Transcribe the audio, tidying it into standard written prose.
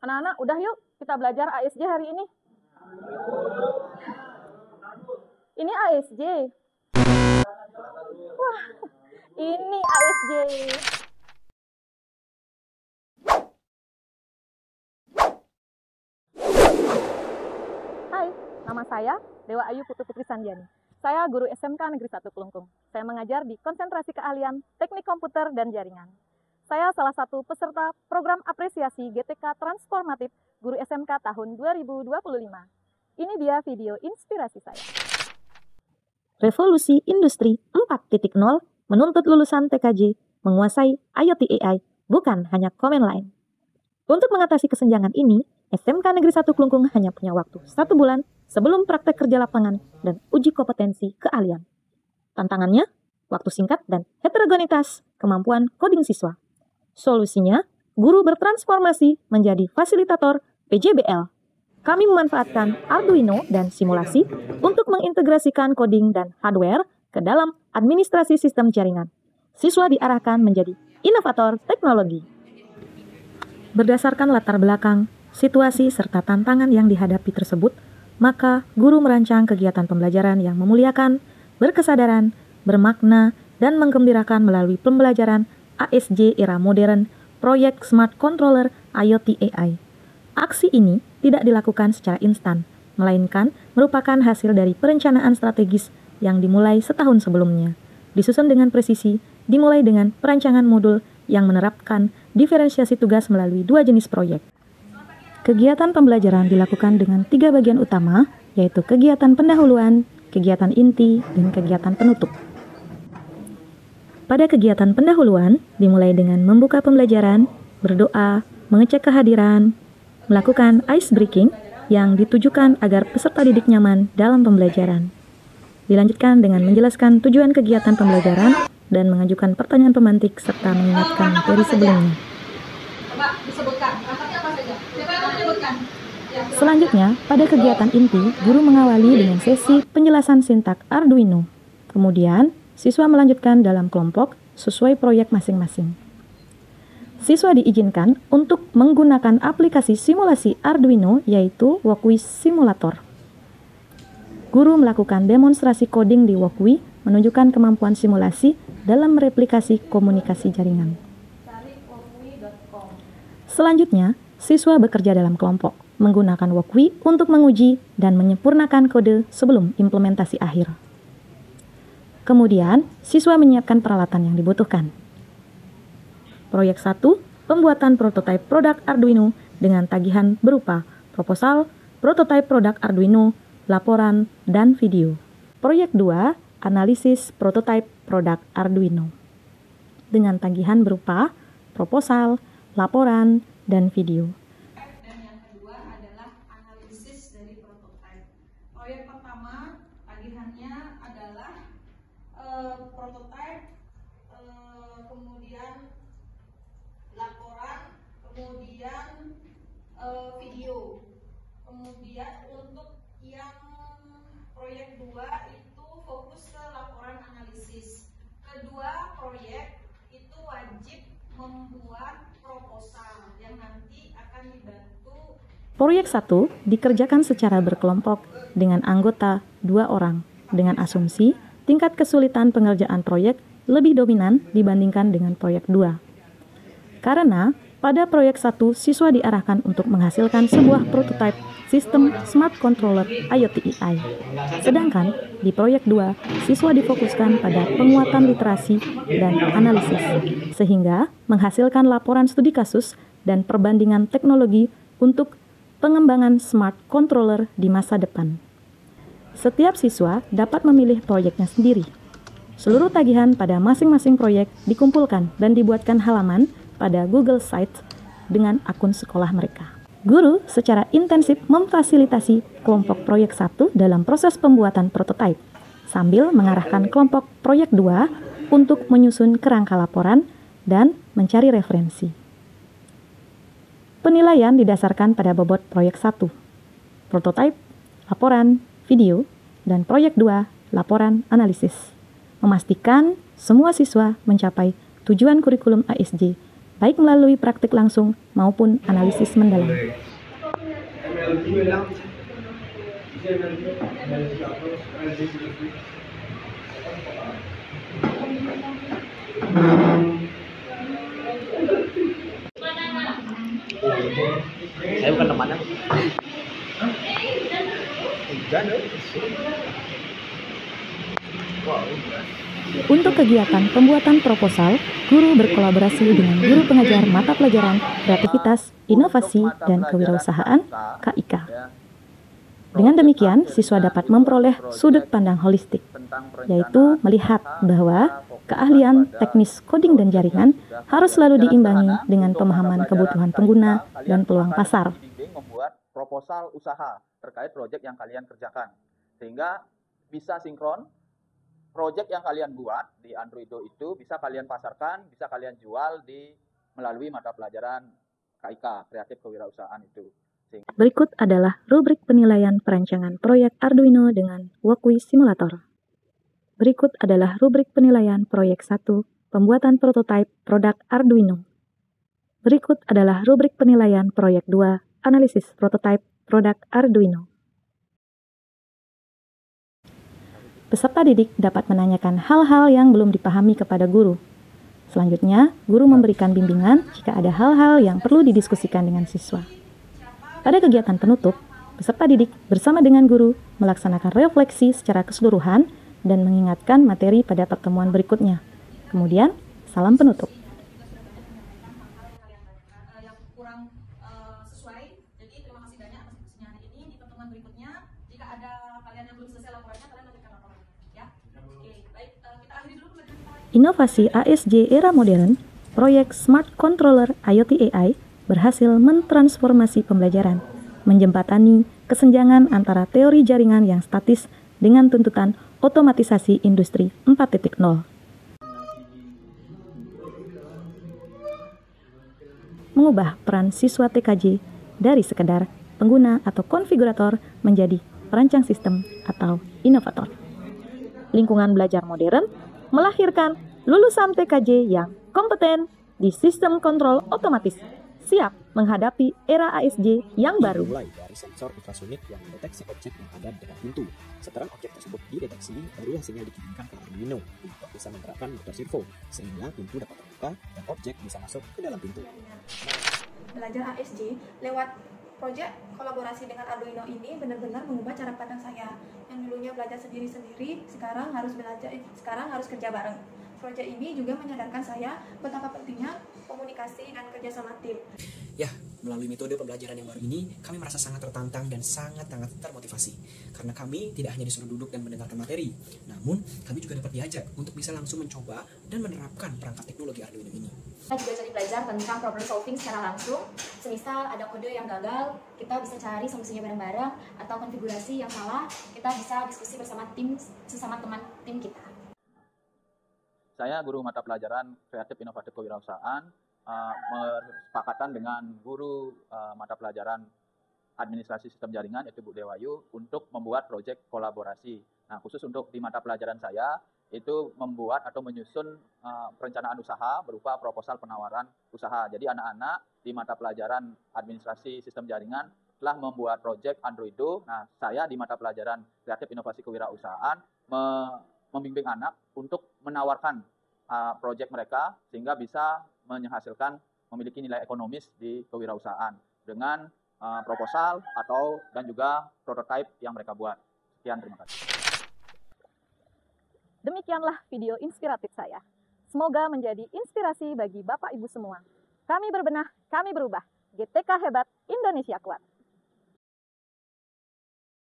Anak-anak, udah yuk kita belajar ASJ hari ini. Ini ASJ. Wah, ini ASJ. Hai, nama saya Dewa Ayu Putu Putri Sandiani. Saya guru SMK Negeri 1 Kelungkung. Saya mengajar di Konsentrasi Keahlian Teknik Komputer dan Jaringan. Saya salah satu peserta program apresiasi GTK Transformatif Guru SMK tahun 2025. Ini dia video inspirasi saya. Revolusi Industri 4.0 menuntut lulusan TKJ menguasai IoT AI, bukan hanya command line. Untuk mengatasi kesenjangan ini, SMK Negeri 1 Kelungkung hanya punya waktu 1 bulan sebelum praktek kerja lapangan dan uji kompetensi keahlian. Tantangannya, waktu singkat dan heterogenitas kemampuan coding siswa. Solusinya, guru bertransformasi menjadi fasilitator PJBL. Kami memanfaatkan Arduino dan simulasi untuk mengintegrasikan coding dan hardware ke dalam administrasi sistem jaringan. Siswa diarahkan menjadi inovator teknologi. Berdasarkan latar belakang, situasi, serta tantangan yang dihadapi tersebut, maka guru merancang kegiatan pembelajaran yang memuliakan, berkesadaran, bermakna, dan menggembirakan melalui pembelajaran ASJ era modern, proyek Smart Controller IoT AI. Aksi ini tidak dilakukan secara instan, melainkan merupakan hasil dari perencanaan strategis yang dimulai setahun sebelumnya. Disusun dengan presisi, dimulai dengan perancangan modul yang menerapkan diferensiasi tugas melalui 2 jenis proyek. Kegiatan pembelajaran dilakukan dengan 3 bagian utama, yaitu kegiatan pendahuluan, kegiatan inti, dan kegiatan penutup. Pada kegiatan pendahuluan, dimulai dengan membuka pembelajaran, berdoa, mengecek kehadiran, melakukan ice breaking yang ditujukan agar peserta didik nyaman dalam pembelajaran. Dilanjutkan dengan menjelaskan tujuan kegiatan pembelajaran dan mengajukan pertanyaan pemantik serta mengingatkan materi sebelumnya. Selanjutnya, pada kegiatan inti, guru mengawali dengan sesi penjelasan sintak Arduino. Kemudian, siswa melanjutkan dalam kelompok sesuai proyek masing-masing. Siswa diizinkan untuk menggunakan aplikasi simulasi Arduino, yaitu Walkwi Simulator. Guru melakukan demonstrasi coding di Walkwi, menunjukkan kemampuan simulasi dalam replikasi komunikasi jaringan. Selanjutnya, siswa bekerja dalam kelompok, menggunakan Walkwi untuk menguji dan menyempurnakan kode sebelum implementasi akhir. Kemudian, siswa menyiapkan peralatan yang dibutuhkan. Proyek 1, pembuatan prototipe produk Arduino dengan tagihan berupa proposal, prototipe produk Arduino, laporan, dan video. Proyek 2, analisis prototipe produk Arduino dengan tagihan berupa proposal, laporan, dan video. Dan yang kedua adalah analisis dari prototipe. Proyek pertama tagihannya adalah prototipe, kemudian laporan, kemudian video. Kemudian untuk yang proyek 2 itu fokus ke laporan analisis. Kedua proyek itu wajib membuat proposal yang nanti akan dibantu. Proyek 1 dikerjakan secara berkelompok dengan anggota 2 orang dengan asumsi tingkat kesulitan pengerjaan proyek lebih dominan dibandingkan dengan proyek 2. Karena pada proyek 1 siswa diarahkan untuk menghasilkan sebuah prototipe sistem Smart Controller IoT AI. Sedangkan di proyek 2 siswa difokuskan pada penguatan literasi dan analisis, sehingga menghasilkan laporan studi kasus dan perbandingan teknologi untuk pengembangan Smart Controller di masa depan. Setiap siswa dapat memilih proyeknya sendiri. Seluruh tagihan pada masing-masing proyek dikumpulkan dan dibuatkan halaman pada Google Sites dengan akun sekolah mereka. Guru secara intensif memfasilitasi kelompok proyek 1 dalam proses pembuatan prototipe, sambil mengarahkan kelompok proyek 2 untuk menyusun kerangka laporan dan mencari referensi. Penilaian didasarkan pada bobot proyek 1, prototipe, laporan, video, dan proyek 2, laporan analisis. Memastikan semua siswa mencapai tujuan kurikulum ASJ baik melalui praktik langsung maupun analisis mendalam. Saya bukan temannya. Untuk kegiatan pembuatan proposal, guru berkolaborasi dengan guru pengajar mata pelajaran Kreativitas, Inovasi, dan Kewirausahaan (KIK). Dengan demikian, siswa dapat memperoleh sudut pandang holistik, yaitu melihat bahwa keahlian teknis coding dan jaringan harus selalu diimbangi dengan pemahaman kebutuhan pengguna dan peluang pasar. Membuat proposal usaha terkait proyek yang kalian kerjakan, sehingga bisa sinkron. Proyek yang kalian buat di Androido itu bisa kalian pasarkan, bisa kalian jual melalui mata pelajaran KIK, Kreatif Kewirausahaan itu. Berikut adalah rubrik penilaian perancangan proyek Arduino dengan Walkway Simulator. Berikut adalah rubrik penilaian proyek 1, pembuatan prototipe produk Arduino. Berikut adalah rubrik penilaian proyek 2, analisis prototipe produk Arduino. Peserta didik dapat menanyakan hal-hal yang belum dipahami kepada guru. Selanjutnya, guru memberikan bimbingan jika ada hal-hal yang perlu didiskusikan dengan siswa. Pada kegiatan penutup, peserta didik bersama dengan guru melaksanakan refleksi secara keseluruhan dan mengingatkan materi pada pertemuan berikutnya. Kemudian, salam penutup. Yang kurang sesuai, jadi terima kasih banyak atas diskusinya hari ini. Di pertemuan berikutnya, jika ada kalian yang belum selesai laporannya, kalian memberikan laporan, ya. Oke, baik, kita akhiri dulu pelajaran kita hari ini. Inovasi ASJ era modern, proyek Smart Controller IoT AI berhasil mentransformasi pembelajaran, menjembatani kesenjangan antara teori jaringan yang statis dengan tuntutan otomatisasi industri 4.0. Mengubah peran siswa TKJ dari sekedar pengguna atau konfigurator menjadi perancang sistem atau inovator. Lingkungan belajar modern melahirkan lulusan TKJ yang kompeten di sistem kontrol otomatis, siap menghadapi era ASJ yang baru. Mulai dari sensor ultrasonik yang mendeteksi objek yang ada di dekat pintu. Setelah objek tersebut dideteksi, baru hasilnya dikirimkan ke Arduino untuk bisa menerapkan motor servo, sehingga pintu dapat terbuka dan objek bisa masuk ke dalam pintu. Belajar ASJ lewat proyek kolaborasi dengan Arduino ini benar-benar mengubah cara pandang saya. Yang dulunya belajar sendiri-sendiri, sekarang harus kerja bareng. Proyek ini juga menyadarkan saya betapa pentingnya komunikasi dan kerjasama tim. Ya, melalui metode pembelajaran yang baru ini, kami merasa sangat tertantang dan sangat-sangat termotivasi. Karena kami tidak hanya disuruh duduk dan mendengarkan materi, namun kami juga dapat diajak untuk bisa langsung mencoba dan menerapkan perangkat teknologi Arduino ini. Kita juga jadi belajar tentang problem solving secara langsung. Semisal ada kode yang gagal, kita bisa cari solusinya bareng-bareng, atau konfigurasi yang salah, kita bisa diskusi bersama sesama teman tim kita. Saya guru mata pelajaran Kreatif Inovatif Kewirausahaan bersepakatan dengan guru mata pelajaran Administrasi Sistem Jaringan yaitu Bu Dewayu untuk membuat proyek kolaborasi. Nah, khusus untuk di mata pelajaran saya itu membuat atau menyusun perencanaan usaha berupa proposal penawaran usaha. Jadi anak-anak di mata pelajaran Administrasi Sistem Jaringan telah membuat proyek Androido. Nah, saya di mata pelajaran Kreatif Inovasi Kewirausahaan membimbing anak untuk menawarkan proyek mereka sehingga bisa menghasilkan memiliki nilai ekonomis di kewirausahaan dengan proposal dan juga prototipe yang mereka buat. Sekian, terima kasih. Demikianlah video inspiratif saya. Semoga menjadi inspirasi bagi Bapak Ibu semua. Kami berbenah, kami berubah. GTK hebat, Indonesia kuat.